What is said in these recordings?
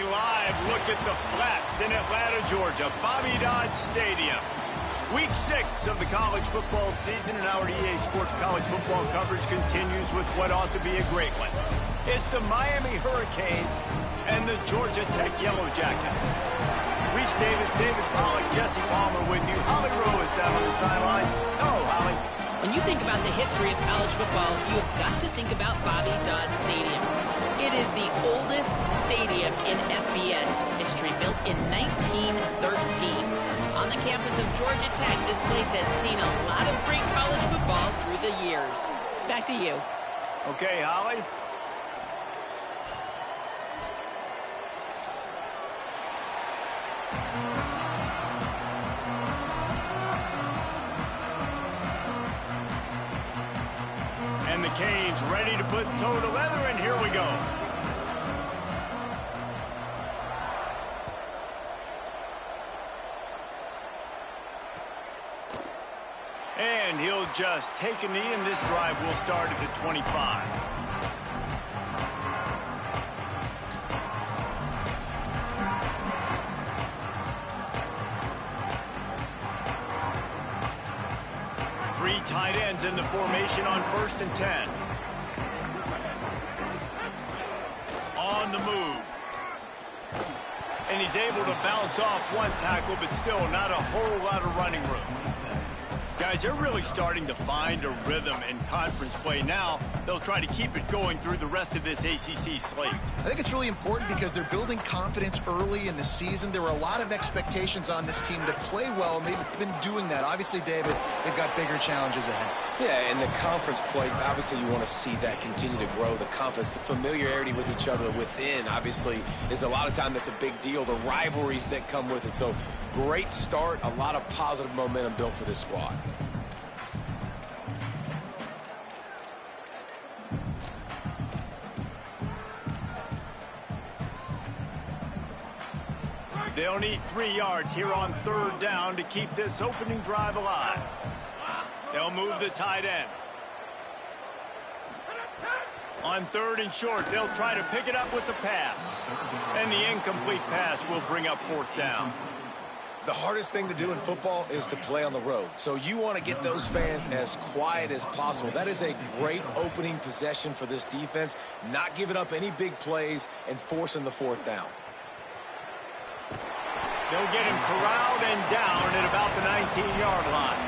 A live look at the Flats in Atlanta, Georgia, Bobby Dodd Stadium. Week 6 of the college football season, and our EA Sports college football coverage continues with what ought to be a great one. It's the Miami Hurricanes and the Georgia Tech Yellow Jackets. Reese Davis, David Pollack, Jesse Palmer with you. Holly Rowe is down on the sideline. Hello, Holly. When you think about the history of college football, you have got to think about Bobby Dodd Stadium. It is the oldest stadium in FBS history, built in 1913. On the campus of Georgia Tech, this place has seen a lot of great college football through the years. Back to you. Okay, Holly. And the Canes ready to put toe to leather, and here we go. And he'll just take a knee, and this drive will start at the 25. Three tight ends in the formation on 1st and 10. On the move. And he's able to bounce off one tackle, but still not a whole lot of running room. Guys, they're really starting to find a rhythm in conference play now. They'll try to keep it going through the rest of this ACC slate. I think it's really important because they're building confidence early in the season. There were a lot of expectations on this team to play well, and they've been doing that. Obviously, David, they've got bigger challenges ahead. Yeah, in the conference play, obviously you want to see that continue to grow. The confidence, the familiarity with each other within, obviously, is a lot of time that's a big deal. The rivalries that come with it. So, great start, a lot of positive momentum built for this squad. They'll need 3 yards here on 3rd down to keep this opening drive alive. They'll move the tight end. On 3rd and short, they'll try to pick it up with the pass. And the incomplete pass will bring up 4th down. The hardest thing to do in football is to play on the road. So you want to get those fans as quiet as possible. That is a great opening possession for this defense. Not giving up any big plays and forcing the 4th down. They'll get him corralled and down at about the 19-yard line.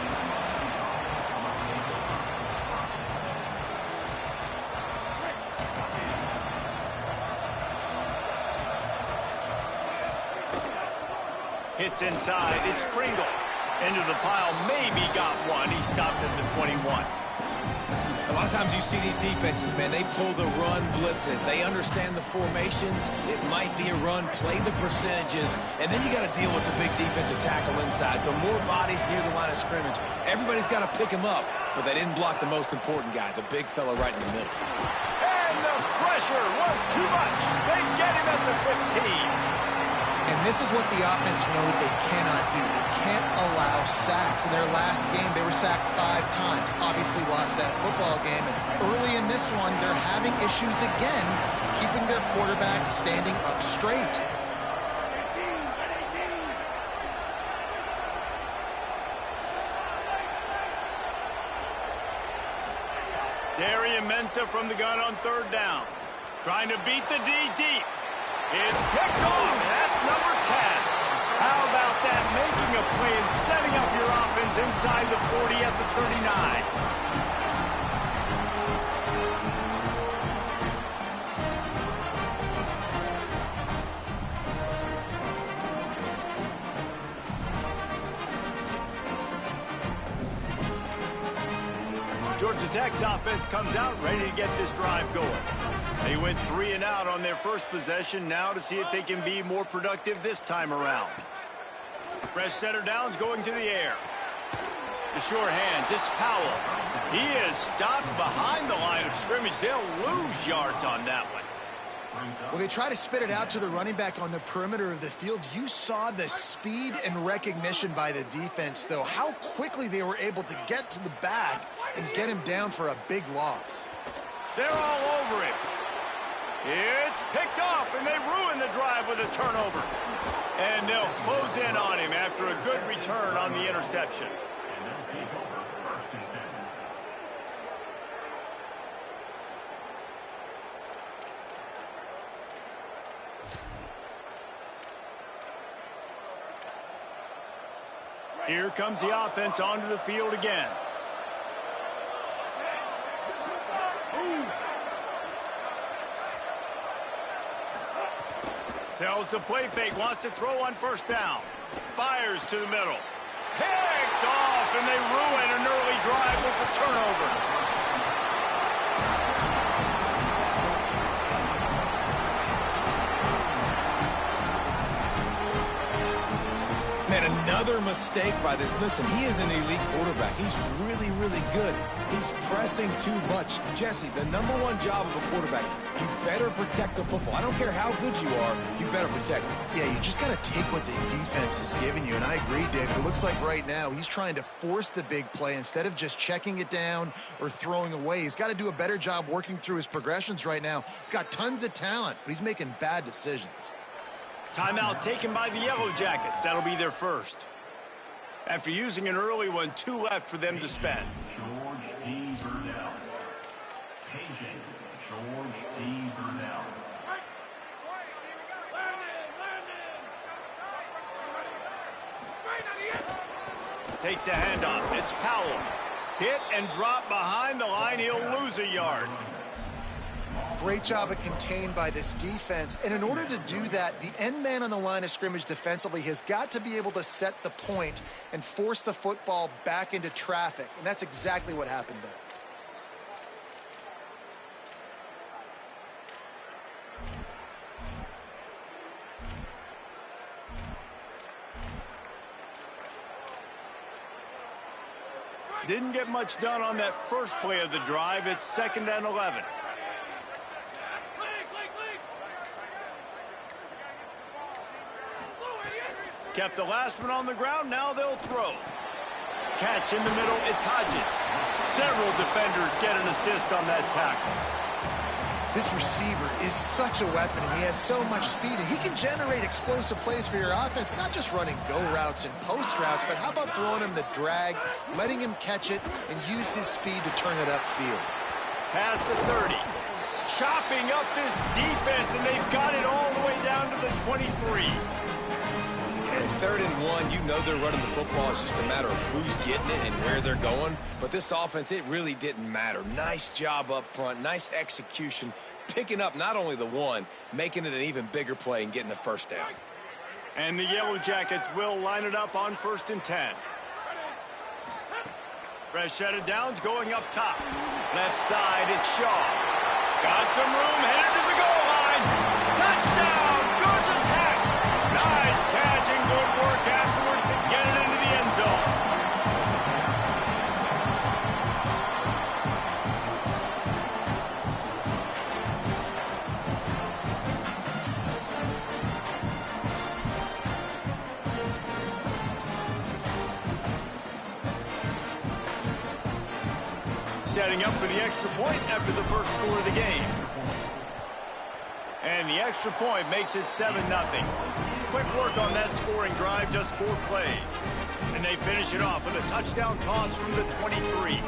Hits inside. It's Kringle. Into the pile. Maybe got one. He stopped at the 21. A lot of times you see these defenses, man, they pull the run blitzes. They understand the formations. It might be a run, play the percentages, and then you got to deal with the big defensive tackle inside. So more bodies near the line of scrimmage. Everybody's got to pick him up, but they didn't block the most important guy, the big fella right in the middle. And the pressure was too much. They get him at the 15. And this is what the offense knows they cannot do. They can't allow sacks. In their last game, they were sacked 5 times. Obviously lost that football game. And early in this one, they're having issues again, keeping their quarterback standing up straight. Darian Mensah from the gun on 3rd down. Trying to beat the D deep. It's picked off. That's number 10. How about that? Making a play and setting up your offense inside the 40 at the 39. Georgia Tech's offense comes out ready to get this drive going. They went 3 and out on their first possession, now to see if they can be more productive this time around. Fresh center downs going to the air. The sure hands, it's Powell. He is stopped behind the line of scrimmage. They'll lose yards on that one. Well, they try to spit it out to the running back on the perimeter of the field. You saw the speed and recognition by the defense, though. How quickly they were able to get to the back and get him down for a big loss. They're all over him. It's picked off, and they ruin the drive with a turnover. And they'll close in on him after a good return on the interception. Here comes the offense onto the field again. Tells the play fake, wants to throw on first down. Fires to the middle. Picked off, and they ruin an early drive with the turnover. Man, another mistake by this. Listen, he is an elite quarterback. He's really, really good. He's pressing too much. Jesse, the #1 job of a quarterback, you better protect the football. I don't care how good you are, you better protect it. Yeah, you just got to take what the defense is giving you, and I agree, Dave. It looks like right now he's trying to force the big play instead of just checking it down or throwing away. He's got to do a better job working through his progressions right now. He's got tons of talent, but he's making bad decisions. Timeout taken by the Yellow Jackets. That'll be their first. After using an early one, 2 left for them to spend. George E. Burnell. Paging George E. Burnell. Takes a handoff. It's Powell. Hit and drop behind the line. He'll lose a yard. Great job of contained by this defense. And in order to do that, the end man on the line of scrimmage defensively has got to be able to set the point and force the football back into traffic. And that's exactly what happened there. Didn't get much done on that first play of the drive. It's 2nd and 11. Kept the last one on the ground. Now they'll throw. Catch in the middle. It's Hodges. Several defenders get an assist on that tackle. This receiver is such a weapon, and he has so much speed, and he can generate explosive plays for your offense, not just running go routes and post routes, but how about throwing him the drag, letting him catch it, and use his speed to turn it upfield. Past the 30. Chopping up this defense, and they've got it all the way down to the 23. And 3rd and 1, you know they're running the football. It's just a matter of who's getting it and where they're going. But this offense, it really didn't matter. Nice job up front, nice execution, picking up not only the one, making it an even bigger play and getting the first down. And the Yellow Jackets will line it up on 1st and 10. Fresh set of downs going up top. Left side is Shaw. Got some room, headed to the goal line. Touchdown, Georgia Tech. Nice catch and good work afterwards to get it into the end zone. Setting up for the extra point after the first score of the game. And the extra point makes it 7-0. Quick work on that scoring drive, just 4 plays. And they finish it off with a touchdown toss from the 23.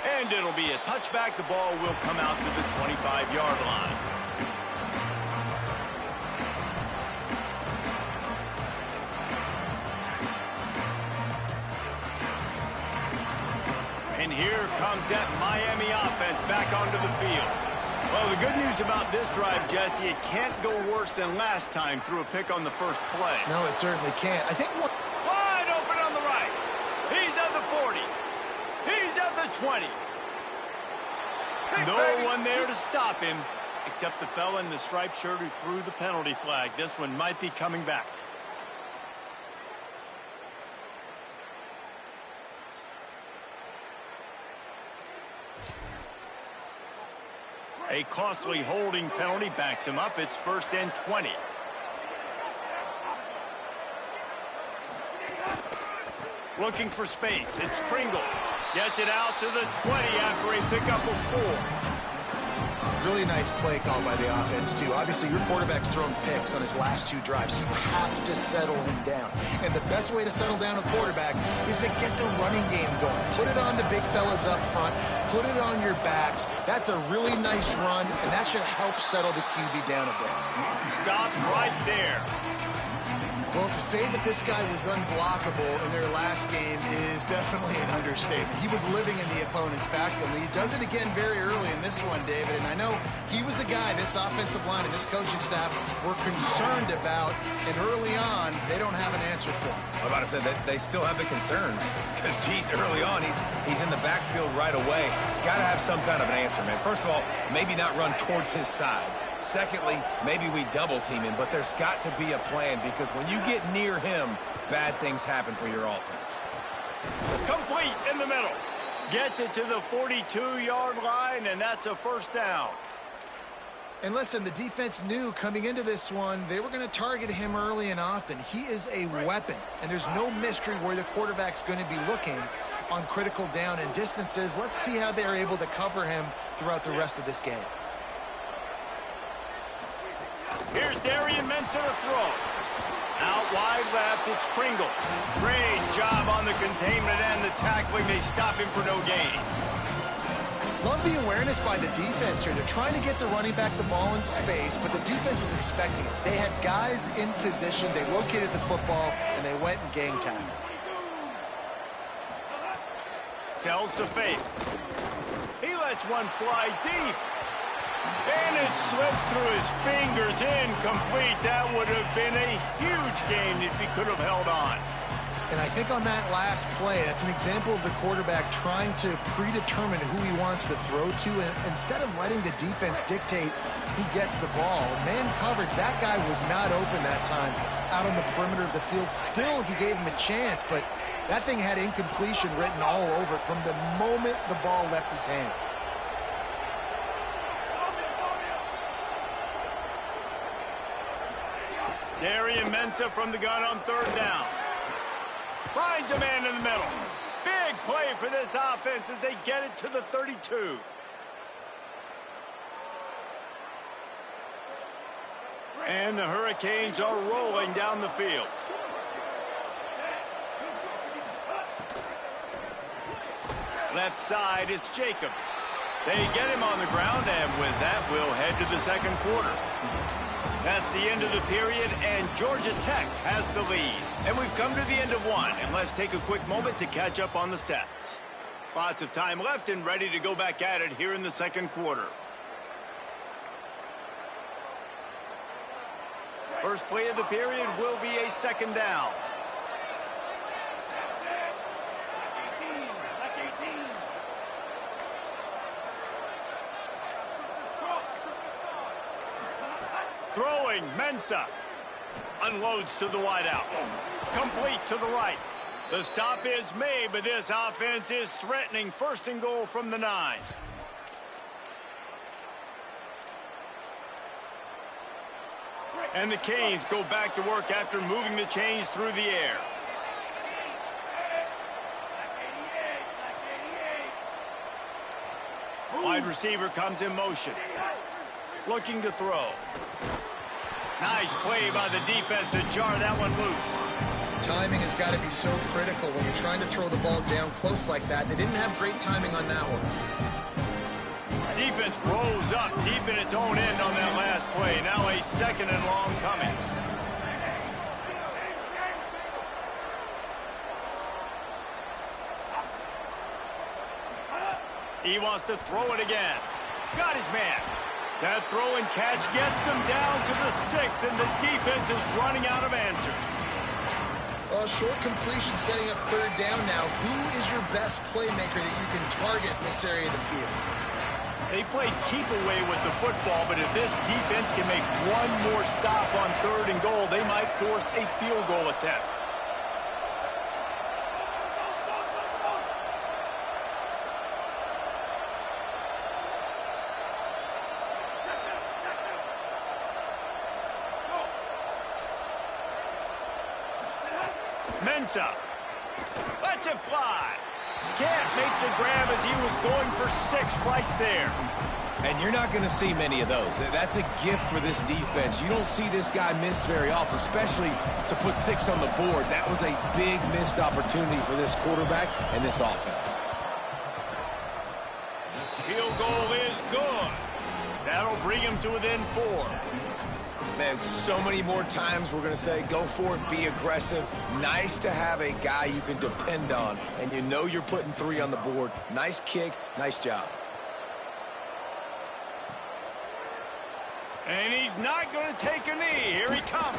And it'll be a touchback. The ball will come out to the 25-yard line. And here comes that Miami offense back onto the field. Well, the good news about this drive, Jesse, it can't go worse than last time through a pick on the first play. No, it certainly can't. I think what... Wide open on the right. He's at the 40. He's at the 20. No one there to stop him, except the fella in the striped shirt who threw the penalty flag. This one might be coming back. A costly holding penalty backs him up. It's 1st and 20. Looking for space. It's Pringle. Gets it out to the 20 after a pickup of 4. Really nice play call by the offense, too. Obviously, your quarterback's thrown picks on his last 2 drives. You have to settle him down. And the best way to settle down a quarterback is to get the running game going. Put it on the big fellas up front. Put it on your backs. That's a really nice run, and that should help settle the QB down a bit. Stop right there. Well, to say that this guy was unblockable in their last game is definitely an understatement. He was living in the opponent's backfield, and he does it again very early in this one, David. And I know he was a guy this offensive line and this coaching staff were concerned about, and early on, they don't have an answer for him. I'm about to say that they still have the concerns because, geez, early on, he's in the backfield right away. Got to have some kind of an answer, man. First of all, maybe not run towards his side. Secondly, maybe we double team him, but there's got to be a plan because when you get near him, bad things happen for your offense. Complete in the middle. Gets it to the 42-yard line, and that's a 1st down. And listen, the defense knew coming into this one, they were going to target him early and often. He is a weapon, and there's no mystery where the quarterback's going to be looking on critical down and distances. Let's see how they're able to cover him throughout the rest of this game. Here's Darian Mensah to throw. Out wide left, it's Pringle. Great job on the containment and the tackling. They stop him for no gain. Love the awareness by the defense here. They're trying to get the running back the ball in space, but the defense was expecting it. They had guys in position. They located the football, and they went and gang tackled. Sells to Faith. He lets one fly deep. And it slips through his fingers, incomplete. That would have been a huge gain if he could have held on. And I think on that last play, that's an example of the quarterback trying to predetermine who he wants to throw to, and instead of letting the defense dictate who gets the ball. Man coverage, that guy was not open that time out on the perimeter of the field. Still, he gave him a chance, but that thing had incompletion written all over it from the moment the ball left his hand. Darian Mensah from the gun on 3rd down. Finds a man in the middle. Big play for this offense as they get it to the 32. And the Hurricanes are rolling down the field. Left side is Jacobs. They get him on the ground, and with that, we'll head to the 2nd quarter. That's the end of the period, and Georgia Tech has the lead. And we've come to the end of one, and let's take a quick moment to catch up on the stats. Lots of time left and ready to go back at it here in the 2nd quarter. First play of the period will be a 2nd down. Throwing, Mensah. Unloads to the wideout. Complete to the right. The stop is made, but this offense is threatening 1st and goal from the 9. And the Canes go back to work after moving the chains through the air. Wide receiver comes in motion. Looking to throw. Nice play by the defense to jar that one loose. Timing has got to be so critical when you're trying to throw the ball down close like that. They didn't have great timing on that one. Defense rolls up deep in its own end on that last play. Now a 2nd and long coming. He wants to throw it again. Got his man. That throw and catch gets them down to the 6, and the defense is running out of answers. Well, short completion setting up 3rd down now. Who is your best playmaker that you can target in this area of the field? They played keep away with the football, but if this defense can make one more stop on 3rd and goal, they might force a field goal attempt. Mensah lets it fly. Can't make the grab as he was going for 6 right there. And you're not going to see many of those. That's a gift for this defense. You don't see this guy miss very often, especially to put 6 on the board. That was a big missed opportunity for this quarterback and this offense. Field goal is good. That'll bring him to within 4. Man, so many more times we're going to say, go for it, be aggressive. Nice to have a guy you can depend on, and you know you're putting 3 on the board. Nice kick, nice job. And he's not going to take a knee. Here he comes.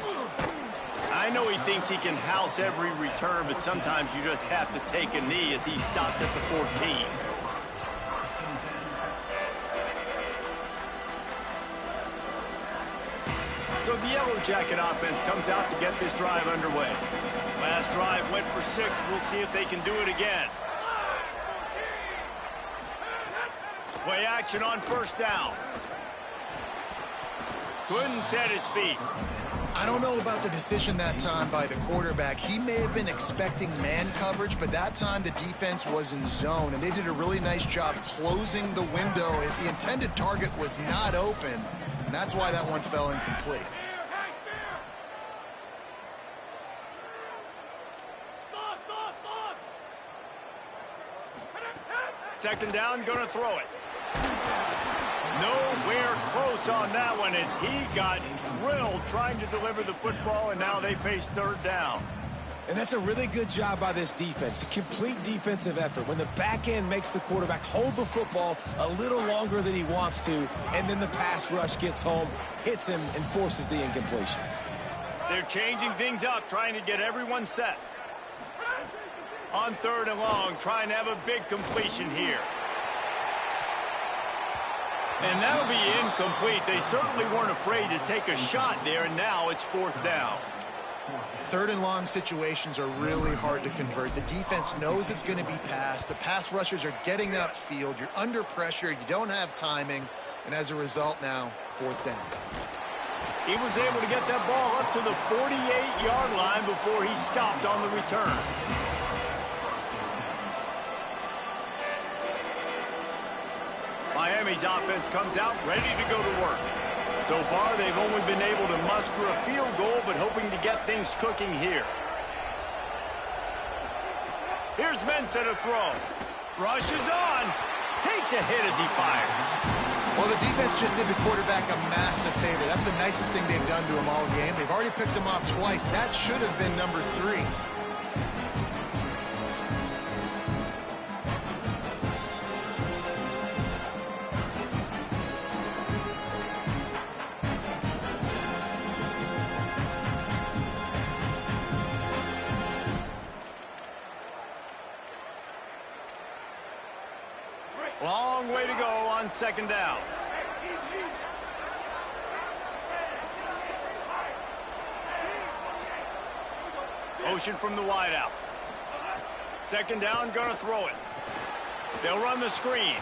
I know he thinks he can house every return, but sometimes you just have to take a knee as he stopped at the 14. So the Yellow Jacket offense comes out to get this drive underway. Last drive went for 6. We'll see if they can do it again. Play action on first down. Couldn't set his feet. I don't know about the decision that time by the quarterback. He may have been expecting man coverage, but that time the defense was in zone, and they did a really nice job closing the window. If the intended target was not open, and that's why that one fell incomplete. Second down, gonna throw it. Nowhere close on that one as he got drilled trying to deliver the football, and now they face third down. And that's a really good job by this defense, a complete defensive effort. When the back end makes the quarterback hold the football a little longer than he wants to, and then the pass rush gets home, hits him, and forces the incompletion. They're changing things up, trying to get everyone set. On 3rd and long, trying to have a big completion here. And that'll be incomplete. They certainly weren't afraid to take a shot there, and now it's 4th down. 3rd and long situations are really hard to convert. The defense knows it's going to be passed. The pass rushers are getting upfield. You're under pressure. You don't have timing. And as a result now, 4th down. He was able to get that ball up to the 48-yard line before he stopped on the return. Miami's offense comes out ready to go to work. So far, they've only been able to muster a field goal, but hoping to get things cooking here. Here's Mensah to throw. Rushes on. Takes a hit as he fires. Well, the defense just did the quarterback a massive favor. That's the nicest thing they've done to him all game. They've already picked him off twice. That should have been number 3. Long way to go on 2nd down. Motion from the wideout. 2nd down, gonna throw it. They'll run the screen.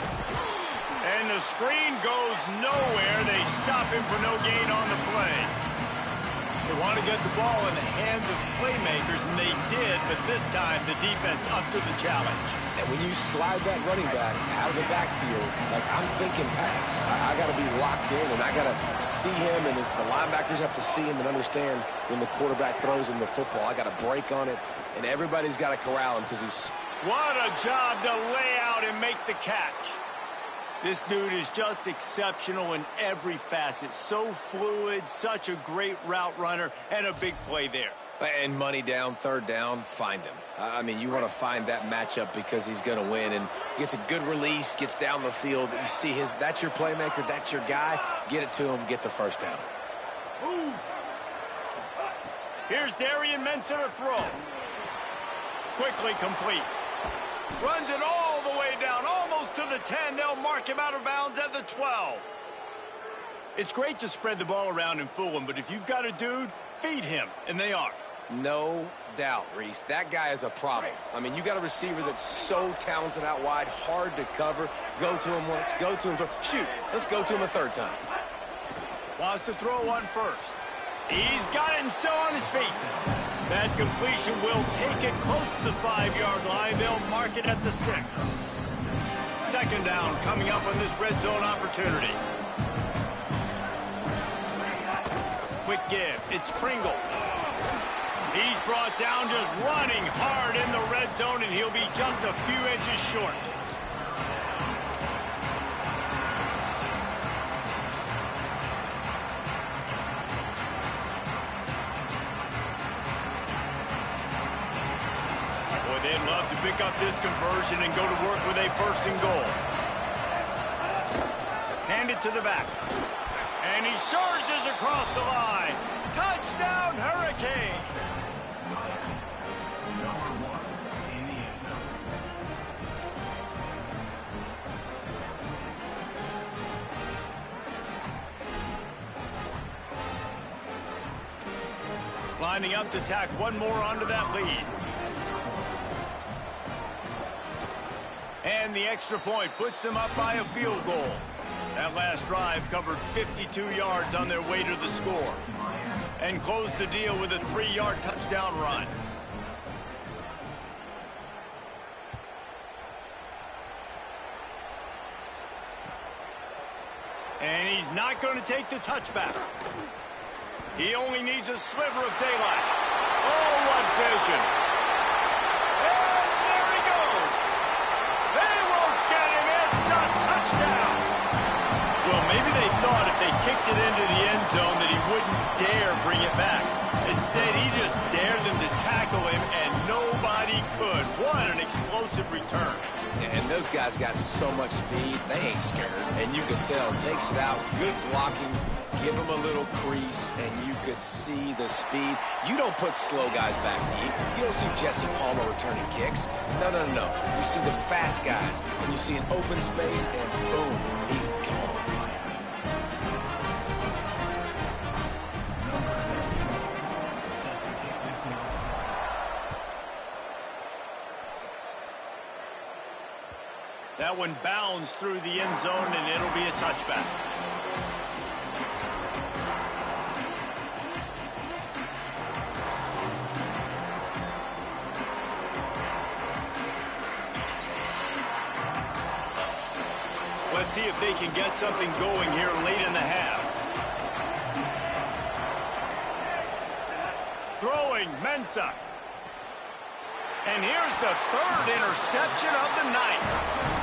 And the screen goes nowhere. They stop him for no gain on the play. They want to get the ball in the hands of playmakers, and they did, but this time the defense up to the challenge. And when you slide that running back out of the backfield, like I'm thinking pass, I got to be locked in, and I got to see him, and the linebackers have to see him and understand when the quarterback throws him the football. I got to break on it, and everybody's got to corral him because he's... What a job to lay out and make the catch. This dude is just exceptional in every facet. So fluid, such a great route runner, and a big play there. And money down, 3rd down, find him. I mean, you want to find that matchup because he's going to win, and gets a good release, gets down the field. You see that's your playmaker, that's your guy. Get it to him, get the 1st down. Here's Darian Mensah to throw. Quickly complete. Runs it all the way down, almost to the 10. They'll mark him out of bounds at the 12. It's great to spread the ball around and fool him, but if you've got a dude, feed him, and they are. No doubt, Reese. That guy is a problem. I mean, you got a receiver that's so talented out wide, hard to cover. Go to him once, go to him twice. Shoot, let's go to him a 3rd time. Wants to throw one first. He's got it and still on his feet. That completion will take it close to the 5-yard line. They'll mark it at the 6. Second down coming up on this red zone opportunity. Quick give. It's Pringle. He's brought down just running hard in the red zone, and he'll be just a few inches short. Boy, they'd love to pick up this conversion and go to work with a 1st and goal. Hand it to the back. And he surges across the line. Touchdown, Hurricane! Number 1 in the end zone. Lining up to tack one more onto that lead. And the extra point puts them up by a field goal. That last drive covered 52 yards on their way to the score and closed the deal with a 3-yard touchdown run. And he's not going to take the touchback. He only needs a sliver of daylight. Oh, what vision. And there he goes. They won't get him. It's a touchdown. Well, maybe they thought if they kicked it into the end zone that he wouldn't dare bring it back. Instead, he just dared them to tackle him, and nobody could. What an explosive return. And those guys got so much speed, they ain't scared. And you can tell, takes it out, good blocking, give them a little crease, and you could see the speed. You don't put slow guys back deep. You don't see Jesse Palmer returning kicks. No, no, no. You see the fast guys, and you see an open space, and boom, he's gone. That one bounds through the end zone, and it'll be a touchback. Let's see if they can get something going here late in the half. Throwing, Mensah. And here's the 3rd interception of the night.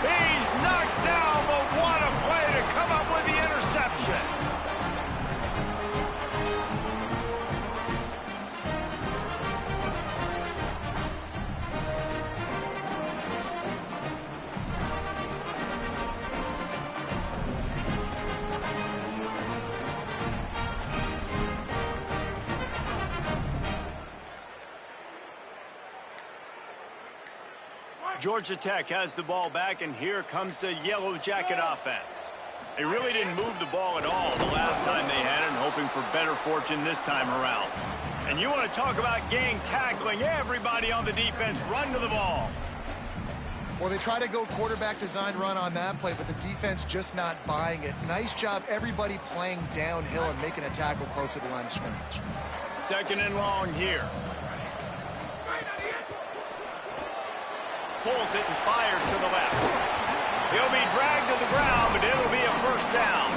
He's knocked down, but what a play to come up with the interception. Georgia Tech has the ball back, and here comes the Yellow Jacket offense. They really didn't move the ball at all the last time they had it, and hoping for better fortune this time around. And you want to talk about gang tackling, everybody on the defense run to the ball. Well, they try to go quarterback design run on that play, but the defense just not buying it. Nice job, everybody playing downhill and making a tackle close to the line of scrimmage. 2nd and long here. Pulls it and fires to the left. He'll be dragged to the ground, but it'll be a 1st down.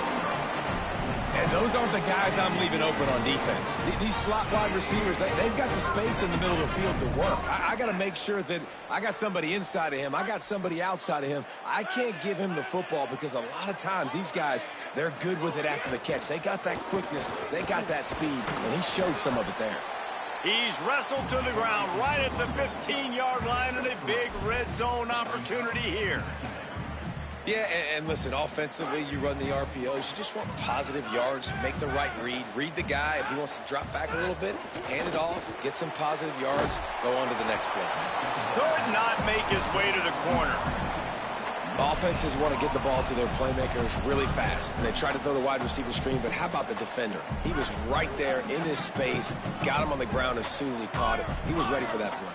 And those aren't the guys I'm leaving open on defense. These slot wide receivers, they've got the space in the middle of the field to work. I got to make sure that I got somebody inside of him. I got somebody outside of him. I can't give him the football because a lot of times these guys, they're good with it after the catch. They got that quickness. They got that speed, and he showed some of it there. He's wrestled to the ground right at the 15-yard line, and a big red zone opportunity here. Yeah, and listen, offensively, you run the RPOs. You just want positive yards, make the right read the guy. If he wants to drop back a little bit, hand it off, get some positive yards, go on to the next play. Could not make his way to the corner. Offenses want to get the ball to their playmakers really fast, and they try to throw the wide receiver screen, but how about the defender? He was right there in his space, got him on the ground as soon as he caught it. He was ready for that play.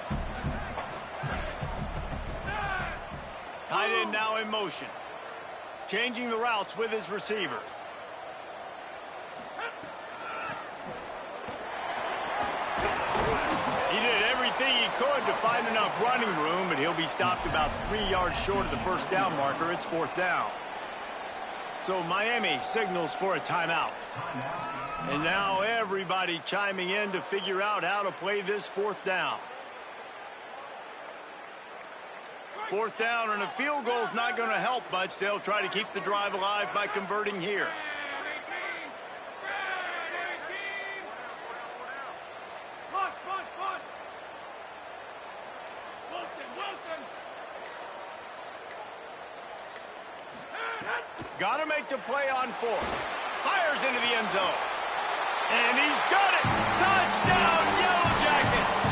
Tight end now in motion. Changing the routes with his receivers. could to find enough running room, but he'll be stopped about 3 yards short of the first down marker. It's 4th down. So Miami signals for a timeout. And now everybody chiming in to figure out how to play this 4th down. 4th down, and a field goal is not going to help much. They'll try to keep the drive alive by converting here. Got to make the play on 4th. Fires into the end zone. And he's got it. Touchdown, Yellow Jackets.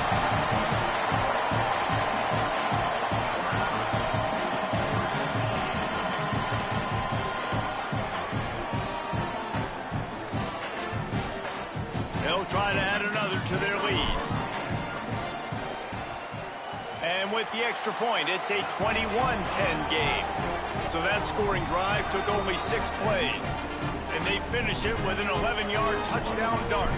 They'll try to add another to their lead. And with the extra point, it's a 21-10 game. So that scoring drive took only 6 plays. And they finish it with an 11-yard touchdown dart.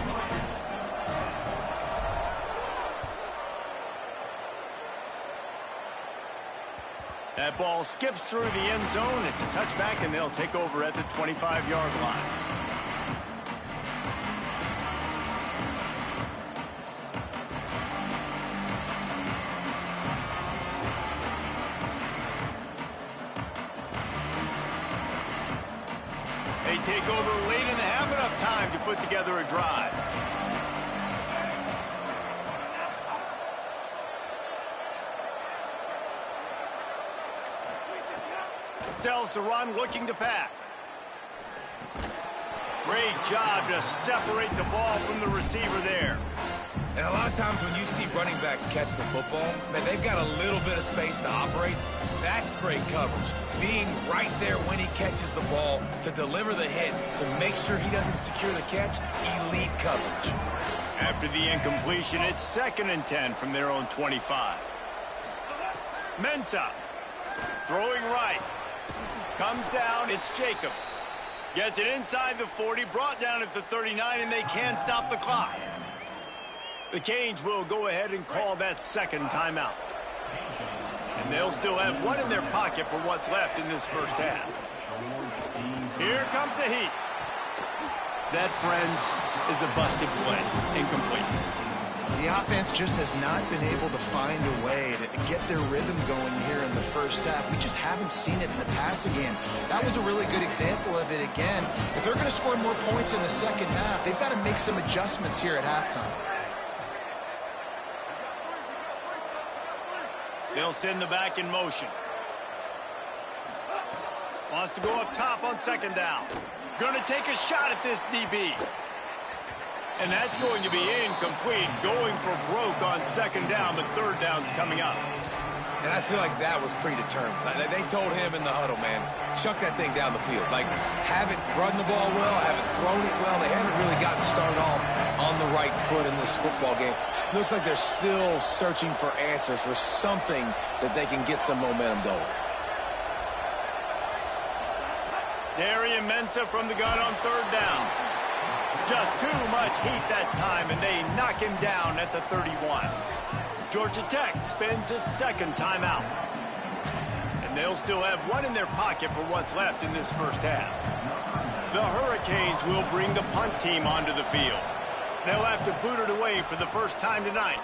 That ball skips through the end zone. It's a touchback, and they'll take over at the 25-yard line. They take over late and have enough time to put together a drive. Sells to run, looking to pass. Great job to separate the ball from the receiver there. And a lot of times when you see running backs catch the football, man, they've got a little bit of space to operate. That's great coverage. Being right there when he catches the ball to deliver the hit, to make sure he doesn't secure the catch, elite coverage. After the incompletion, it's 2nd and 10 from their own 25. Mensah throwing right. Comes down, it's Jacobs. Gets it inside the 40, brought down at the 39, and they can't stop the clock. The Canes will go ahead and call that 2nd timeout. And they'll still have one in their pocket for what's left in this first half. Here comes the heat. That, friends, is a busted play. Incomplete. The offense just has not been able to find a way to get their rhythm going here in the first half. We just haven't seen it in the passing game. That was a really good example of it again. If they're going to score more points in the second half, they've got to make some adjustments here at halftime. They'll send the back in motion. Wants to go up top on 2nd down. Going to take a shot at this DB. And that's going to be incomplete. Going for broke on 2nd down, but 3rd down's coming up. And I feel like that was predetermined. They told him in the huddle, man, chuck that thing down the field. Like, haven't run the ball well, haven't thrown it well. They haven't really gotten started off on the right foot in this football game. Looks like they're still searching for answers, for something that they can get some momentum going. Darian Mensah from the gun on 3rd down. Just too much heat that time, and they knock him down at the 31. Georgia Tech spends its 2nd timeout. And they'll still have one in their pocket for what's left in this first half. The Hurricanes will bring the punt team onto the field. They'll have to boot it away for the first time tonight.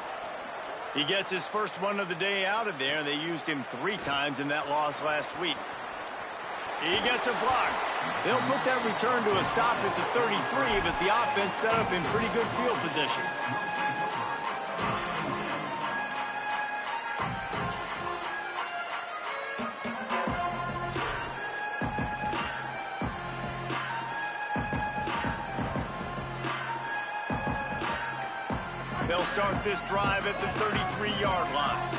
He gets his first one of the day out of there. They used him 3 times in that loss last week. He gets a block. They'll put that return to a stop at the 33, but the offense set up in pretty good field position. They'll start this drive at the 33-yard line.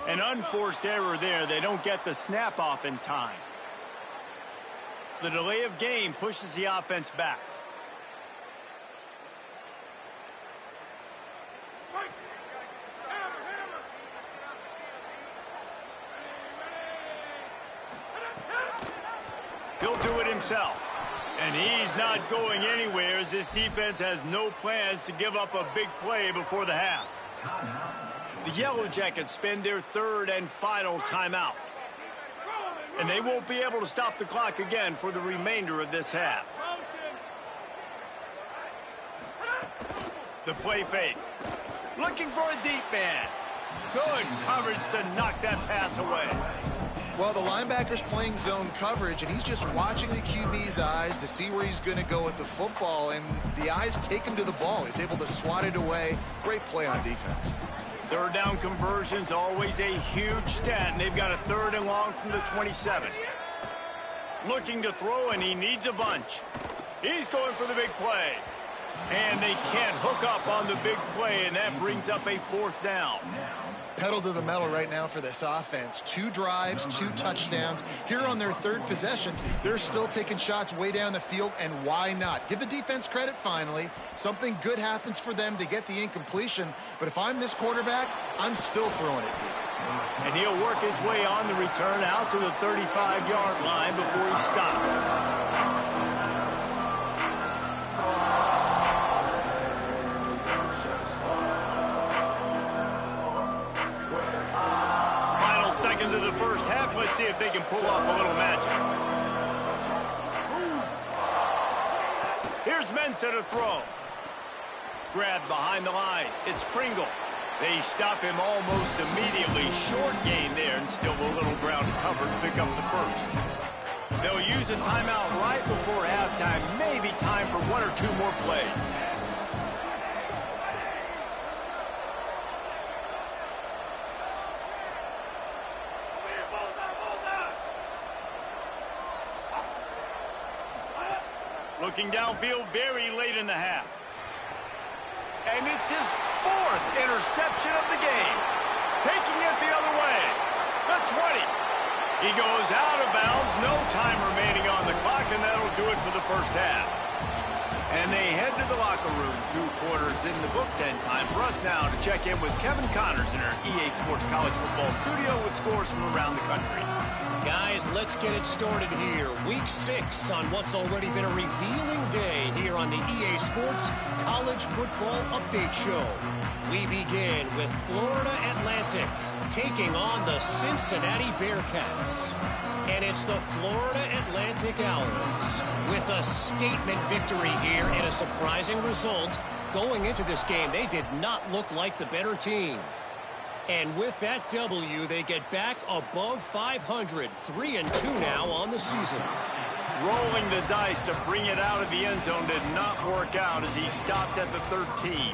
An unforced error there. They don't get the snap off in time. The delay of game pushes the offense back. He'll do it himself. And he's not going anywhere as this defense has no plans to give up a big play before the half. The Yellow Jackets spend their third and final timeout. And they won't be able to stop the clock again for the remainder of this half. The play fake. Looking for a deep man. Good coverage to knock that pass away. Well, the linebacker's playing zone coverage, and he's just watching the QB's eyes to see where he's going to go with the football, and the eyes take him to the ball. He's able to swat it away. Great play on defense. Third down conversion's always a huge stat, and they've got a third and long from the 27. Looking to throw, and he needs a bunch. He's going for the big play. And they can't hook up on the big play, and that brings up a fourth down. Pedal to the metal right now for this offense. 2 drives, 2 touchdowns. Here on their third possession, they're still taking shots way down the field, and why not? Give the defense credit finally. Something good happens for them to get the incompletion, but if I'm this quarterback, I'm still throwing it deep. And he'll work his way on the return out to the 35-yard line before he stops. Seconds of the first half. Let's see if they can pull off a little magic. Here's Mensah to throw. Grabbed behind the line. It's Pringle. They stop him almost immediately. Short gain there, and still a little ground cover to pick up the first. They'll use a timeout right before halftime. Maybe time for 1 or 2 more plays. Looking downfield very late in the half. And it's his 4th interception of the game. Taking it the other way. The 20. He goes out of bounds. No time remaining on the clock, and that'll do it for the first half. And they head to the locker room. 2 quarters in the books, and time for us now to check in with Kevin Connors in our EA Sports College Football studio with scores from around the country. Guys, let's get it started here. Week 6 on what's already been a revealing day here on the EA Sports College Football Update Show. We begin with Florida Atlantic taking on the Cincinnati Bearcats. And it's the Florida Atlantic Owls with a statement victory here and a surprising result. Going into this game, they did not look like the better team. And with that W, they get back above 500, 3-2 now on the season. Rolling the dice to bring it out of the end zone did not work out as he stopped at the 13.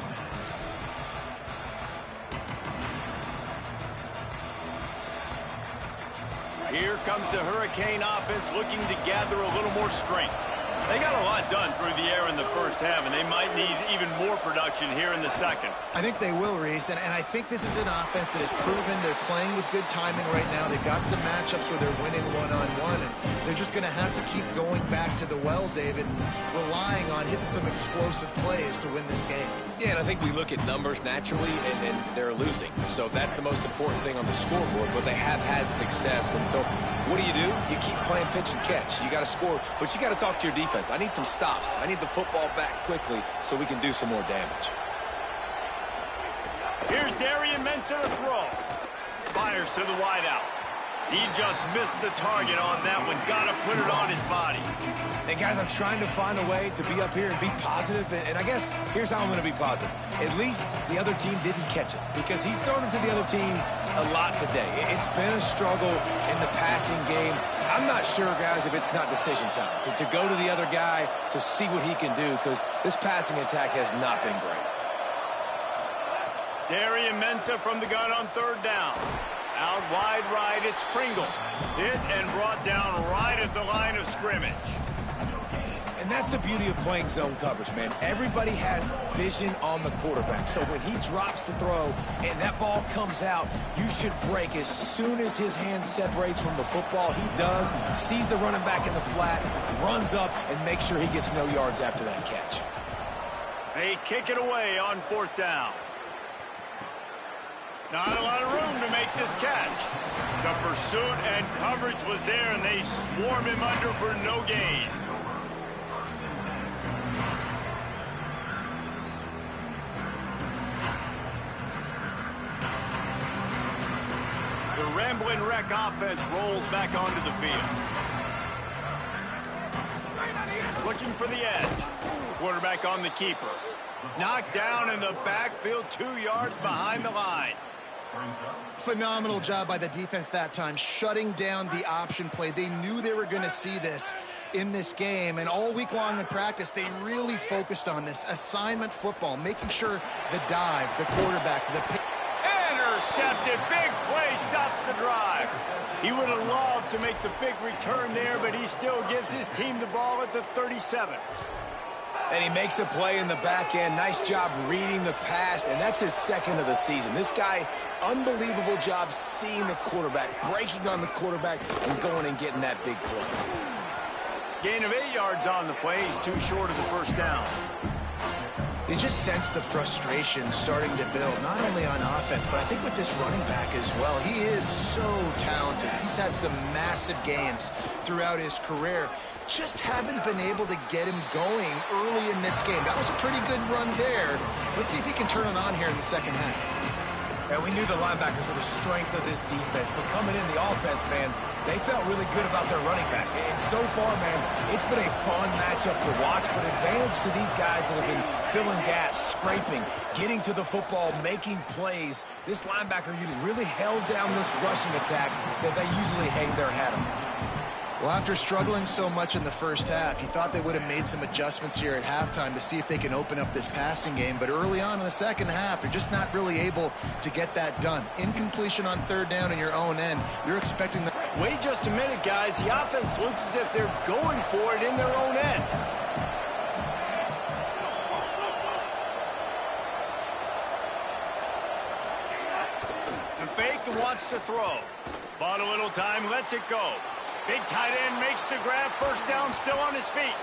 Here comes the Hurricane offense looking to gather a little more strength. They got a lot done through the air in the first half, and they might need even more production here in the second. I think they will, Reese, and I think this is an offense that has proven they're playing with good timing right now. They've got some matchups where they're winning one-on-one, and they're just going to have to keep going back to the well, David, relying on hitting some explosive plays to win this game. Yeah, and I think we look at numbers naturally, and they're losing. So that's the most important thing on the scoreboard, but they have had success. And so what do? You keep playing pitch and catch. You got to score, but you got to talk to your defense. I need some stops. I need the football back quickly so we can do some more damage. Here's Darian Mensah to throw. Fires to the wideout. He just missed the target on that one. Got to put it on his body. And guys, I'm trying to find a way to be up here and be positive. And I guess here's how I'm going to be positive. At least the other team didn't catch it because he's thrown it to the other team a lot today. It's been a struggle in the passing game. I'm not sure, guys, if it's not decision time to go to the other guy to see what he can do because this passing attack has not been great. Darian Mensah from the gun on third down. Out wide right, it's Pringle. Hit and brought down right at the line of scrimmage. And that's the beauty of playing zone coverage, man. Everybody has vision on the quarterback. So when he drops to throw and that ball comes out, you should break as soon as his hand separates from the football. He does, sees the running back in the flat, runs up, and makes sure he gets no yards after that catch. They kick it away on fourth down. Not a lot of room to make this catch. The pursuit and coverage was there, and they swarm him under for no gain. Ramblin' Wreck offense rolls back onto the field. Looking for the edge. Quarterback on the keeper. Knocked down in the backfield, 2 yards behind the line. Phenomenal job by the defense that time, shutting down the option play. They knew they were going to see this in this game, and all week long in practice, they really focused on this assignment football, making sure the dive, the quarterback, the pick. Intercepted. Big play stops the drive. He would have loved to make the big return there, but he still gives his team the ball at the 37. And he makes a play in the back end. Nice job reading the pass, and that's his second of the season. This guy, unbelievable job seeing the quarterback, breaking on the quarterback, and going and getting that big play. Gain of 8 yards on the play. He's too short of the first down. You just sense the frustration starting to build, not only on offense, but I think with this running back as well. He is so talented. He's had some massive games throughout his career. Just haven't been able to get him going early in this game. That was a pretty good run there. Let's see if he can turn it on here in the second half. And we knew the linebackers were the strength of this defense, but coming in the offense, man, they felt really good about their running back. And so far, man, it's been a fun matchup to watch, but advantage to these guys that have been filling gaps, scraping, getting to the football, making plays. This linebacker unit really held down this rushing attack that they usually hang their hat on. Well, after struggling so much in the first half, you thought they would have made some adjustments here at halftime to see if they can open up this passing game. But early on in the second half, they're just not really able to get that done. Incompletion on third down in your own end. You're expecting the... Wait just a minute, guys. The offense looks as if they're going for it in their own end. The fake wants to throw. Bought a little time, lets it go. Big tight end makes the grab, first down, still on his feet.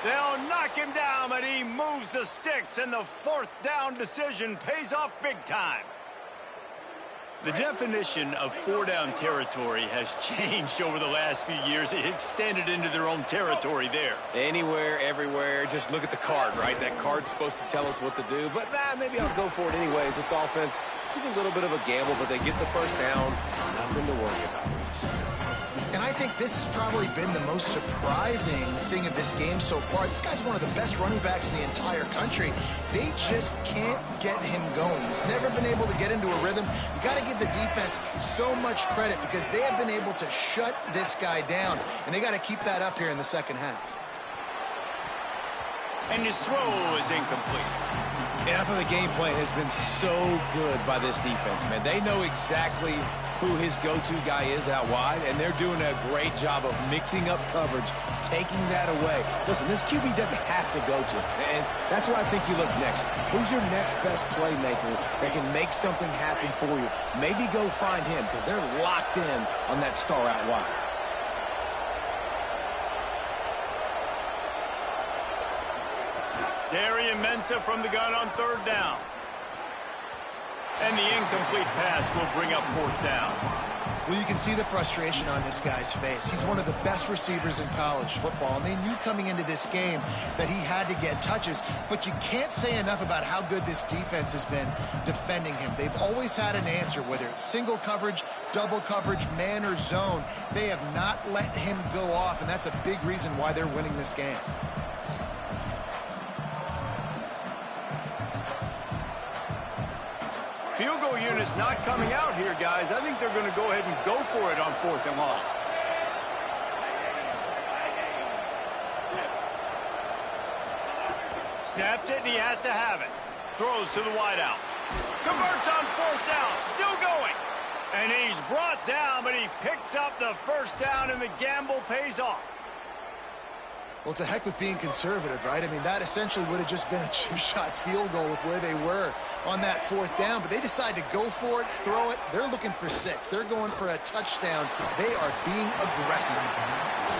They'll knock him down, but he moves the sticks, and the fourth down decision pays off big time. The definition of four-down territory has changed over the last few years. It extended into their own territory there. Anywhere, everywhere, just look at the card, right? That card's supposed to tell us what to do, but maybe I'll go for it anyways. This offense took a little bit of a gamble, but they get the first down. Nothing to worry about, Reese. And I think this has probably been the most surprising thing of this game so far. This guy's one of the best running backs in the entire country. They just can't get him going. He's never been able to get into a rhythm. You got to give the defense so much credit because they have been able to shut this guy down, and they got to keep that up here in the second half. And his throw is incomplete. And I thought the game plan has been so good by this defense, man. They know exactly who his go-to guy is out wide, and they're doing a great job of mixing up coverage, taking that away. Listen, this QB doesn't have to go to, and that's what I think you look next. Who's your next best playmaker that can make something happen for you? Maybe go find him because they're locked in on that star out wide. Darian Mensah from the gun on third down. And the incomplete pass will bring up fourth down. Well, you can see the frustration on this guy's face. He's one of the best receivers in college football, and they knew coming into this game that he had to get touches, but you can't say enough about how good this defense has been defending him. They've always had an answer, whether it's single coverage, double coverage, man or zone. They have not let him go off, and that's a big reason why they're winning this game. Field goal unit's not coming out here, guys. I think they're going to go ahead and go for it on fourth and long. Snapped it, and he has to have it. Throws to the wideout. Converts on fourth down. Still going. And he's brought down, but he picks up the first down, and the gamble pays off. Well, to heck with being conservative, right? I mean, that essentially would have just been a chip-shot field goal with where they were on that fourth down. But they decide to go for it, throw it. They're looking for 6. They're going for a touchdown. They are being aggressive.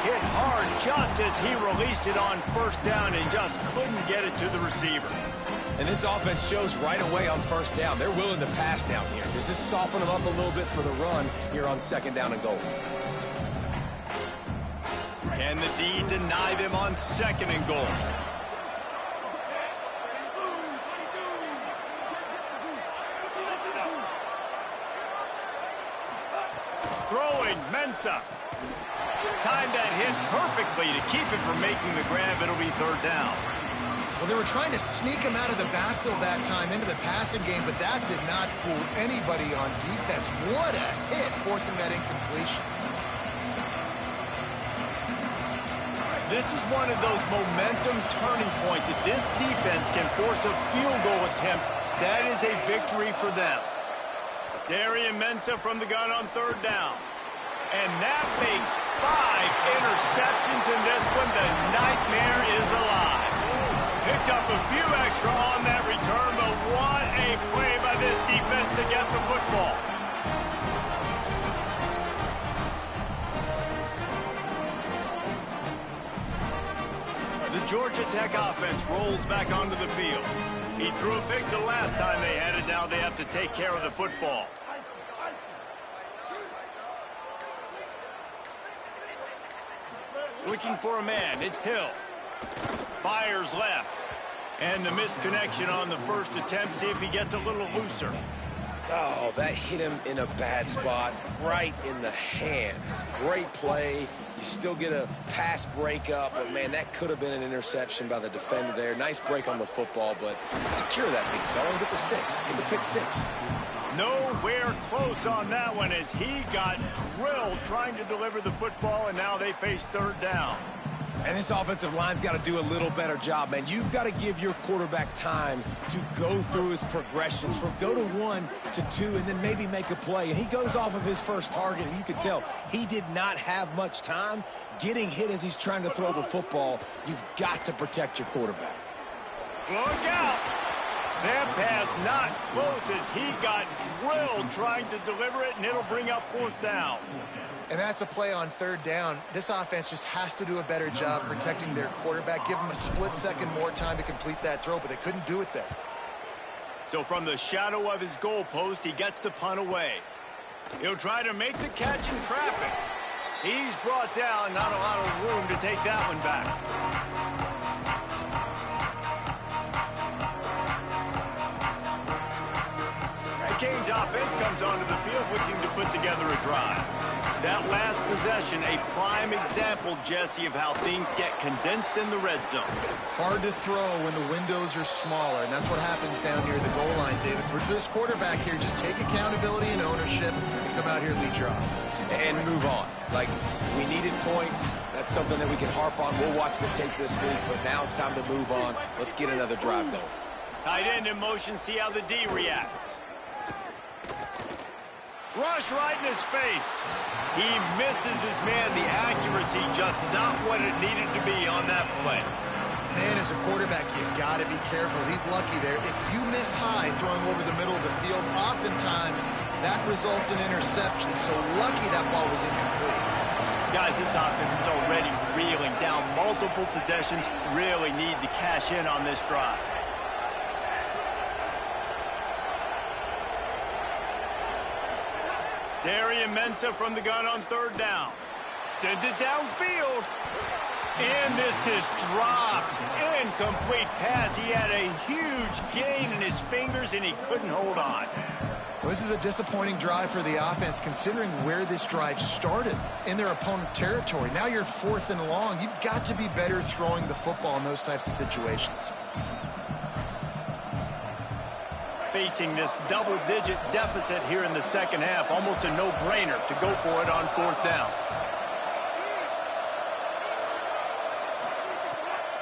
Hit hard just as he released it on first down and just couldn't get it to the receiver. And this offense shows right away on first down. They're willing to pass down here. Does this soften them up a little bit for the run here on second down and goal? Can the D deny them on second and goal? Mensah. Timed that hit perfectly to keep him from making the grab. It'll be third down. Well, they were trying to sneak him out of the backfield that time into the passing game, but that did not fool anybody on defense. What a hit, forcing that incompletion. This is one of those momentum turning points. If this defense can force a field goal attempt, that is a victory for them. Darian Mensah from the gun on third down. And that makes 5 interceptions in this one. The nightmare is alive. Picked up a few extra on that return, but what a play by this defense to get the football. The Georgia Tech offense rolls back onto the field. He threw a pick the last time they had it. Now they have to take care of the football. Looking for a man. It's Hill. Fires left. And the missed connection on the first attempt. See if he gets a little looser. Oh, that hit him in a bad spot, right in the hands. Great play. You still get a pass breakup, but, man, that could have been an interception by the defender there. Nice break on the football, but secure that big fella and get the 6. Get the pick 6. Nowhere close on that one as he got drilled trying to deliver the football, and now they face third down. And this offensive line's got to do a little better job, man. You've got to give your quarterback time to go through his progressions from go to 1 to 2 and then maybe make a play. And he goes off of his first target, and you can tell he did not have much time getting hit as he's trying to throw the football. You've got to protect your quarterback. Look out! That pass not close as he got drilled trying to deliver it, and it'll bring up fourth down. And that's a play on third down. This offense just has to do a better job protecting their quarterback. Give him a split second more time to complete that throw, but they couldn't do it there. So from the shadow of his goalpost, he gets the punt away. He'll try to make the catch in traffic. He's brought down, not a lot of room to take that one back. Canes offense comes onto the field looking to put together a drive. That last possession, a prime example, Jesse, of how things get condensed in the red zone. Hard to throw when the windows are smaller, and that's what happens down near the goal line, David. For this quarterback here, just take accountability and ownership and come out here and lead your offense. And move on. Like, we needed points. That's something that we can harp on. We'll watch the tape this week, but now it's time to move on. Let's get another drive going. Tight end in motion, see how the D reacts. Rush right in his face. He misses his man. The accuracy just not what it needed to be on that play. Man, as a quarterback, you got to be careful. He's lucky there. If you miss high throwing over the middle of the field, oftentimes that results in interception. So lucky that ball was incomplete. Guys, this offense is already reeling down multiple possessions. Really need to cash in on this drive. Darian Mensah from the gun on third down. Sends it downfield. And this is dropped. Incomplete pass. He had a huge gain in his fingers, and he couldn't hold on. Well, this is a disappointing drive for the offense, considering where this drive started in their opponent territory. Now you're 4th and long. You've got to be better throwing the football in those types of situations. Facing this double-digit deficit here in the second half. Almost a no-brainer to go for it on fourth down.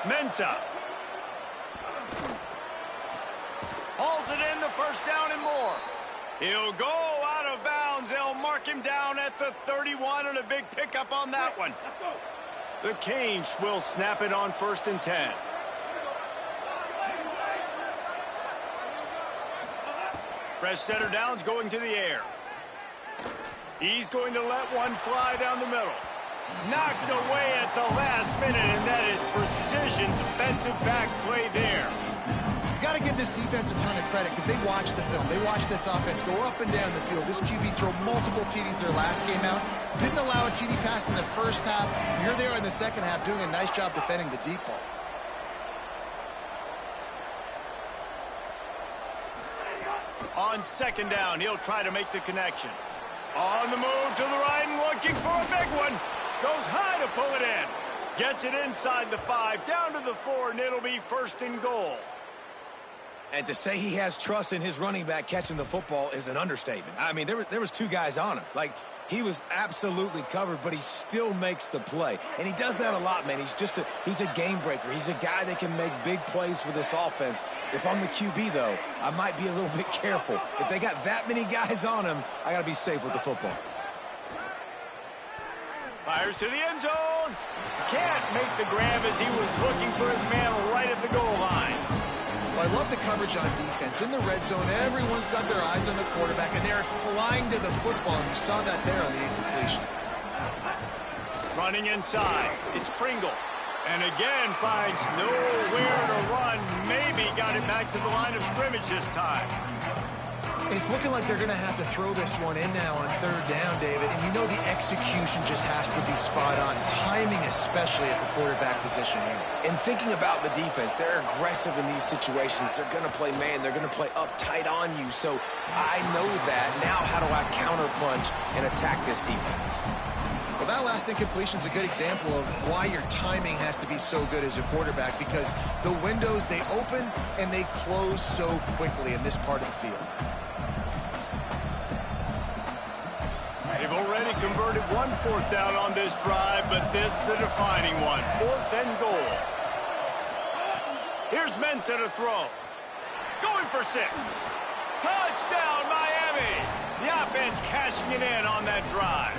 Mensah. Hauls it in, the first down and more. He'll go out of bounds. They'll mark him down at the 31 and a big pickup on that one. The Canes will snap it on 1st and 10. Fresh center downs going to the air. He's going to let one fly down the middle. Knocked away at the last minute, and that is precision defensive back play there. You got to give this defense a ton of credit because they watch the film. They watch this offense go up and down the field. This QB throw multiple TDs their last game out. Didn't allow a TD pass in the first half. Here they are in the second half doing a nice job defending the deep ball. On second down, he'll try to make the connection. On the move to the right and looking for a big one. Goes high to pull it in. Gets it inside the 5, down to the 4, and it'll be 1st and goal. And to say he has trust in his running back catching the football is an understatement. I mean, there was 2 guys on him. Like, he was absolutely covered, but he still makes the play. And he does that a lot, man. He's a game breaker. He's a guy that can make big plays for this offense. If I'm the QB, though, I might be a little bit careful. If they got that many guys on him, I got to be safe with the football. Fires to the end zone. Can't make the grab as he was looking for his man right at the goal line. Well, I love the coverage on defense. In the red zone, everyone's got their eyes on the quarterback, and they're flying to the football, and you saw that there on the incompletion. Running inside, it's Pringle. And again finds nowhere to run. Maybe got it back to the line of scrimmage this time. It's looking like they're going to have to throw this one in now on 3rd down, David. And you know the execution just has to be spot on. Timing especially at the quarterback position here. And thinking about the defense, they're aggressive in these situations. They're going to play man. They're going to play up tight on you. So I know that. Now how do I counterpunch and attack this defense? Well, that last incompletion is a good example of why your timing has to be so good as a quarterback, because the windows, they open and they close so quickly in this part of the field. They've already converted 1 4th down on this drive, but this the defining one. 4th and goal. Here's Mensah to throw. Going for 6. Touchdown, Miami. The offense cashing it in on that drive.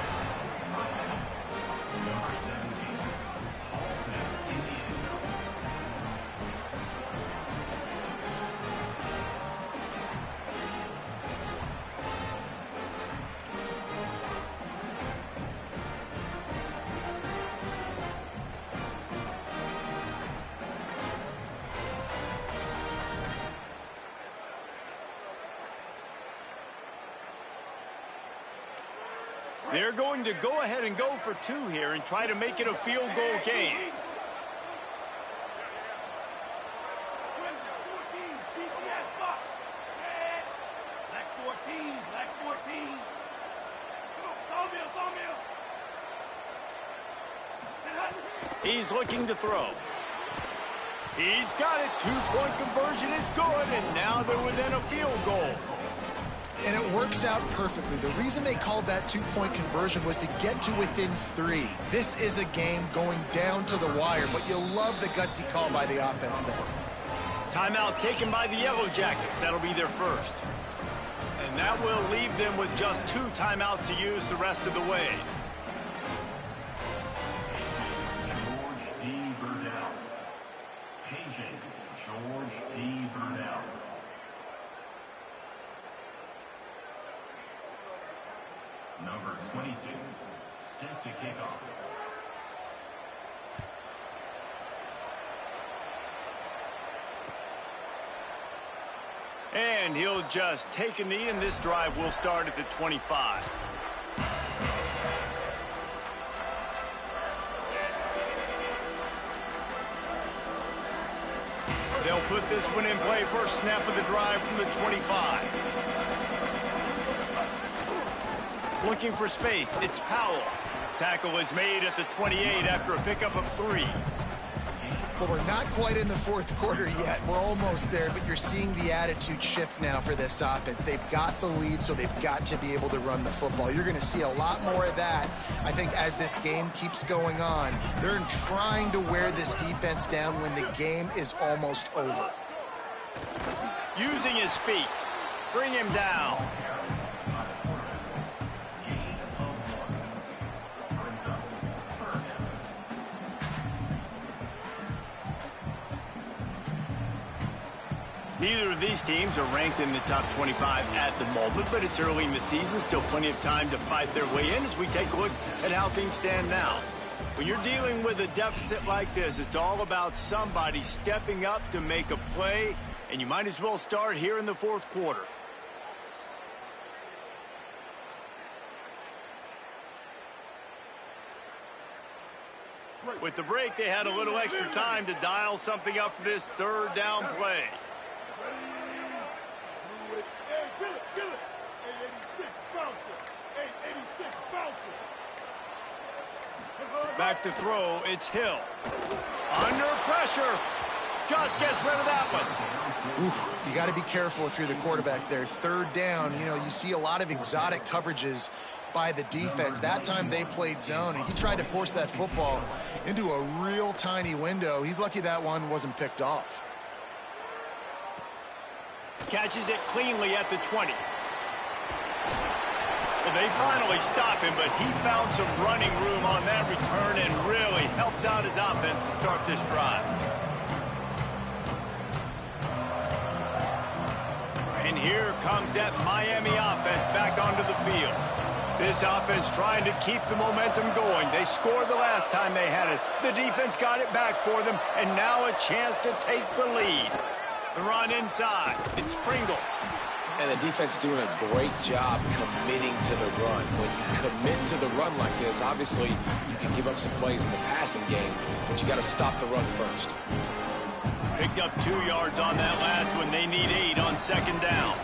They're going to go ahead and go for 2 here and try to make it a field goal game. He's looking to throw. He's got it. 2-point conversion is good, and now they're within a field goal. And it works out perfectly. The reason they called that 2-point conversion was to get to within 3. This is a game going down to the wire, but you'll love the gutsy call by the offense there. Timeout taken by the Yellow Jackets. That'll be their first. And that will leave them with just 2 timeouts to use the rest of the way. George D. Burdell. Paging George D. Burdell. Number 22, set to kick off. And he'll just take a knee, and this drive will start at the 25. They'll put this one in play. First snap of the drive from the 25. Looking for space, it's Powell. Tackle is made at the 28 after a pickup of 3. Well, we're not quite in the 4th quarter yet. We're almost there, but you're seeing the attitude shift now for this offense. They've got the lead, so they've got to be able to run the football. You're going to see a lot more of that, I think, as this game keeps going on. They're trying to wear this defense down when the game is almost over. Using his feet. Bring him down. Neither of these teams are ranked in the top 25 at the moment, but it's early in the season. Still plenty of time to fight their way in as we take a look at how things stand now. When you're dealing with a deficit like this, it's all about somebody stepping up to make a play, and you might as well start here in the 4th quarter. With the break, they had a little extra time to dial something up for this 3rd down play. Back to throw, it's Hill. Under pressure. Just gets rid of that one. Oof, you got to be careful if you're the quarterback there. Third down, you see a lot of exotic coverages by the defense. That time they played zone, and he tried to force that football into a real tiny window. He's lucky that one wasn't picked off. Catches it cleanly at the 20. Well, they finally stop him, but he found some running room on that return and really helps out his offense to start this drive. And here comes that Miami offense back onto the field. This offense trying to keep the momentum going. They scored the last time they had it. The defense got it back for them, and now a chance to take the lead. The run inside. It's Pringle. And the defense doing a great job committing to the run. When you commit to the run like this, obviously you can give up some plays in the passing game, but you got to stop the run first. Picked up 2 yards on that last one. They need 8 on second down.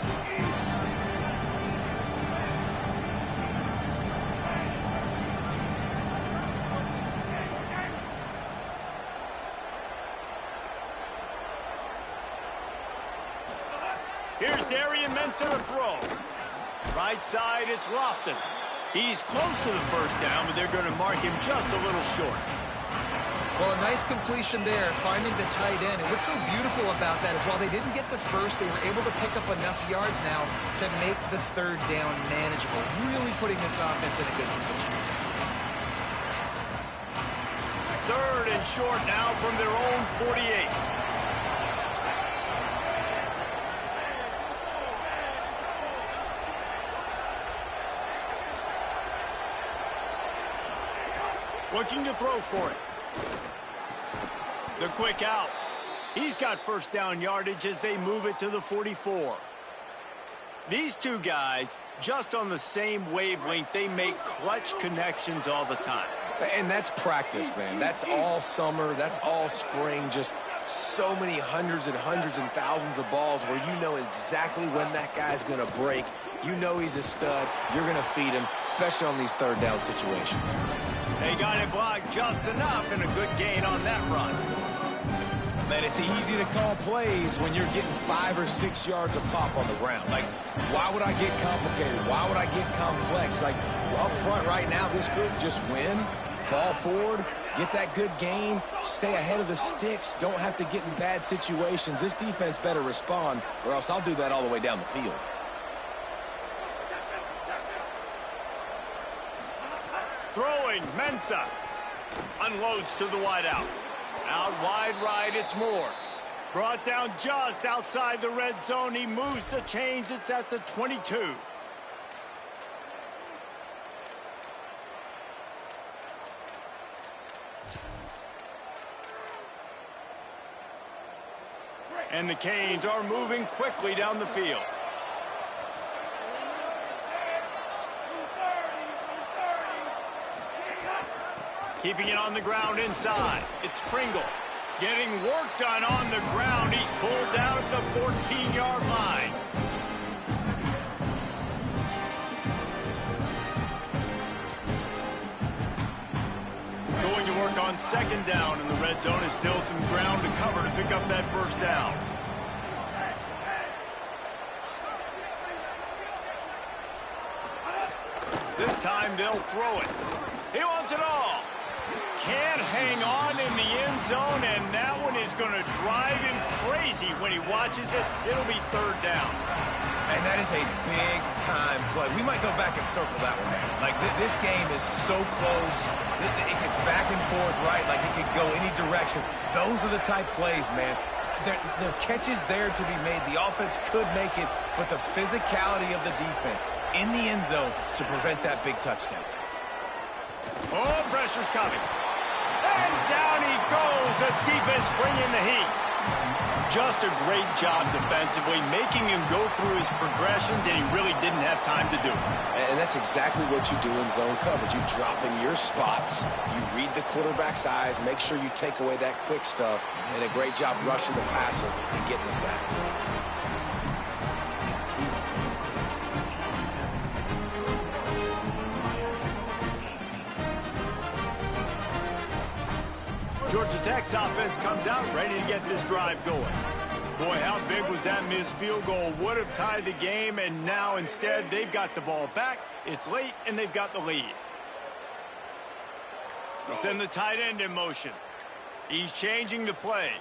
Here's Darian Mensah to throw. Right side, it's Lofton. He's close to the first down, but they're going to mark him just a little short. Well, a nice completion there, finding the tight end. And what's so beautiful about that is while they didn't get the first, they were able to pick up enough yards now to make the third down manageable, really putting this offense in a good position. Third and short now from their own 48. Looking to throw for it. The quick out. He's got first down yardage as they move it to the 44. These two guys, just on the same wavelength, they make clutch connections all the time. And that's practice, man. That's all summer. That's all spring. Just so many hundreds and thousands of balls where you know exactly when that guy's going to break. You know he's a stud. You're going to feed him, especially on these third down situations. They got it blocked just enough and a good gain on that run. Man, it's easy to call plays when you're getting 5 or 6 yards a pop on the ground. Like, why would I get complicated? Why would I get complex? Like, up front right now, this group just win, fall forward, get that good gain, stay ahead of the sticks, don't have to get in bad situations. This defense better respond, or else I'll do that all the way down the field. Throwing, Mensah. Unloads to the wideout. Out wide right, it's Moore. Brought down just outside the red zone. He moves the chains. It's at the 22. And the Canes are moving quickly down the field. Keeping it on the ground inside. It's Pringle. Getting work done on the ground. He's pulled down at the 14-yard line. Going to work on second down in the red zone. Is still some ground to cover to pick up that first down. This time they'll throw it. He wants it all. Can't hang on in the end zone, and that one is going to drive him crazy when he watches it. It'll be third down. And that is a big-time play. We might go back and circle that one, man. Like, this game is so close. It gets back and forth, right? Like, it could go any direction. Those are the type plays, man. The catch is there to be made. The offense could make it, but the physicality of the defense in the end zone to prevent that big touchdown. Oh, pressure's coming. And down he goes. The defense bringing the heat. Just a great job defensively, making him go through his progressions, and he really didn't have time to do it. And that's exactly what you do in zone coverage. You drop in your spots. You read the quarterback's eyes, make sure you take away that quick stuff, and a great job rushing the passer and getting the sack. Georgia Tech's offense comes out ready to get this drive going. Boy, how big was that missed field goal? Would have tied the game, and now instead they've got the ball back. It's late, and they've got the lead. They'll send the tight end in motion. He's changing the play.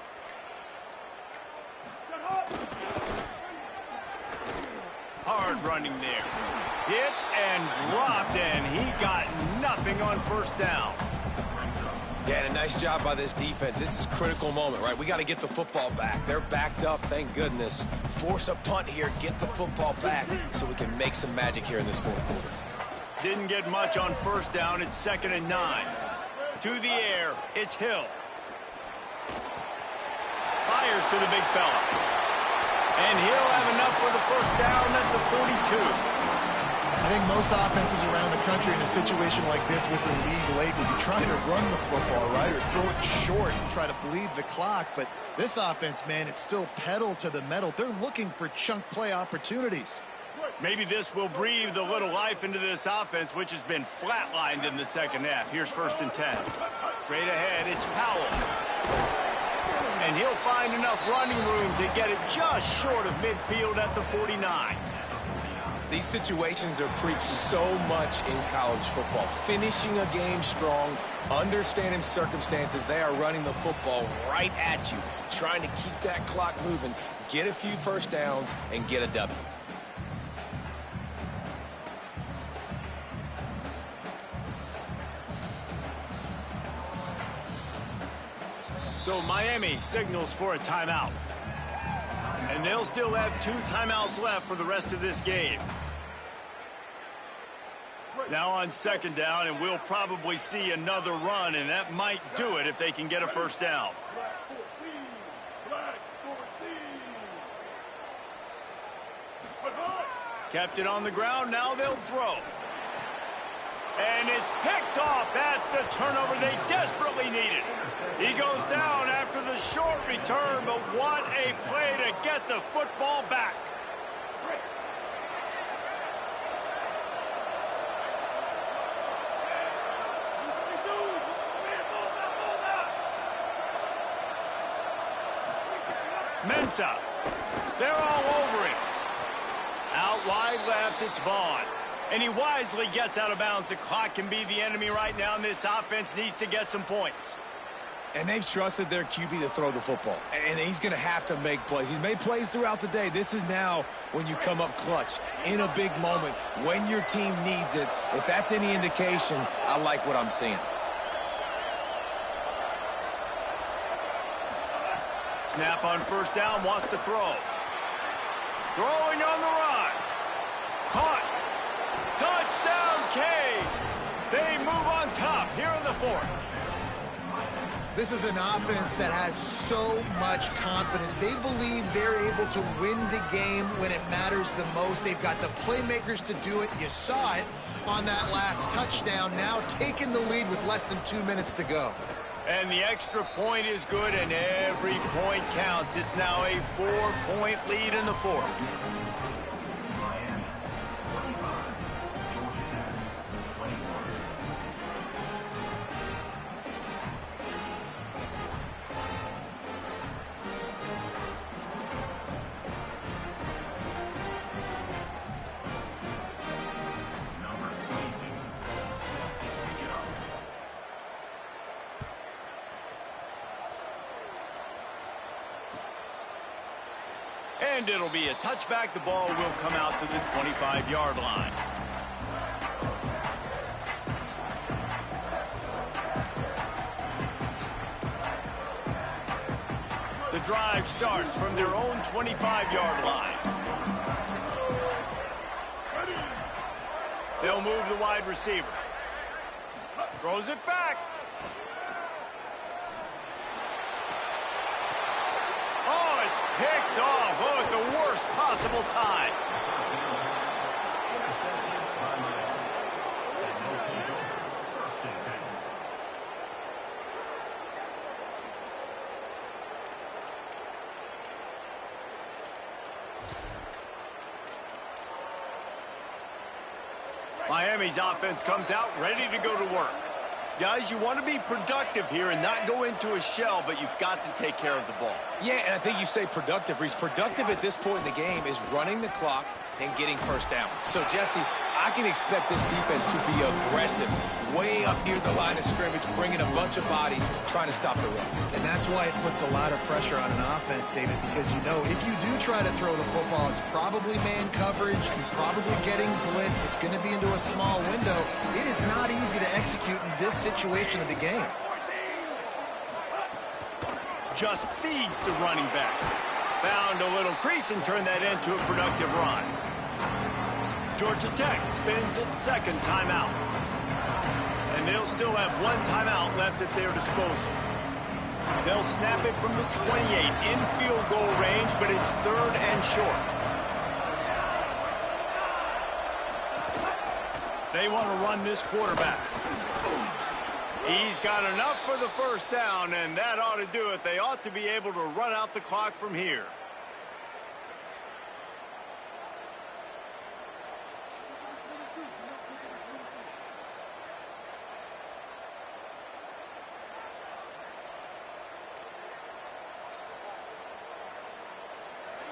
Hard running there. Hit and dropped, and he got nothing on first down. Yeah, and a nice job by this defense. This is a critical moment, right? We got to get the football back. They're backed up, thank goodness. Force a punt here, get the football back so we can make some magic here in this fourth quarter. Didn't get much on first down. It's 2nd and 9. To the air, it's Hill. Fires to the big fella. And he'll have enough for the first down at the 42. I think most offenses around the country in a situation like this with the lead late would be trying to run the football, right, or throw it short and try to bleed the clock. But this offense, man, it's still pedal to the metal. They're looking for chunk play opportunities. Maybe this will breathe a little life into this offense, which has been flatlined in the second half. Here's 1st and 10. Straight ahead, it's Powell. And he'll find enough running room to get it just short of midfield at the 49. These situations are preached so much in college football. Finishing a game strong, understanding circumstances. They are running the football right at you, trying to keep that clock moving, get a few first downs, and get a W. So Miami signals for a timeout. And they'll still have 2 timeouts left for the rest of this game. Now on 2nd down, and we'll probably see another run, and that might do it if they can get a first down. Kept it on the ground, now they'll throw. And it's picked off. That's the turnover they desperately needed. He goes down after the short return, but what a play to get the football back. Mensah. They're all over him. Out wide left, it's Vaughn. And he wisely gets out of bounds. The clock can be the enemy right now, and this offense needs to get some points. And they've trusted their QB to throw the football. And he's going to have to make plays. He's made plays throughout the day. This is now when you come up clutch in a big moment when your team needs it. If that's any indication, I like what I'm seeing. Snap on first down, wants to throw. Throwing on the run. Caught. Touchdown, Canes. They move on top here in the 4th. This is an offense that has so much confidence. They believe they're able to win the game when it matters the most. They've got the playmakers to do it. You saw it on that last touchdown. Now taking the lead with less than 2 minutes to go. And the extra point is good, and every point counts. It's now a 4-point lead in the 4th. And it'll be a touchback. The ball will come out to the 25-yard line. The drive starts from their own 25-yard line. They'll move the wide receiver. Throws it back. Oh, it's picked off. Oh, at the worst possible time. Miami's offense comes out ready to go to work. Guys, you want to be productive here and not go into a shell, but you've got to take care of the ball. Yeah, and I think you say productive, Reese. Productive at this point in the game is running the clock and getting first down. So, Jesse, I can expect this defense to be aggressive, way up near the line of scrimmage, bringing a bunch of bodies, trying to stop the run. And that's why it puts a lot of pressure on an offense, David, because you know if you do try to throw the football, it's probably man coverage, you're probably getting blitzed, it's going to be into a small window. It is not easy to execute in this situation of the game. Just feeds the running back. Found a little crease and turned that into a productive run. Georgia Tech spins its second timeout. And they'll still have one timeout left at their disposal. They'll snap it from the 28 in field goal range, but it's 3rd and short. They want to run this quarterback. He's got enough for the first down, and that ought to do it. They ought to be able to run out the clock from here.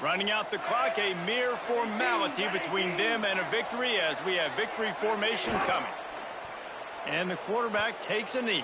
Running out the clock, a mere formality between them and a victory as we have victory formation coming. And the quarterback takes a knee.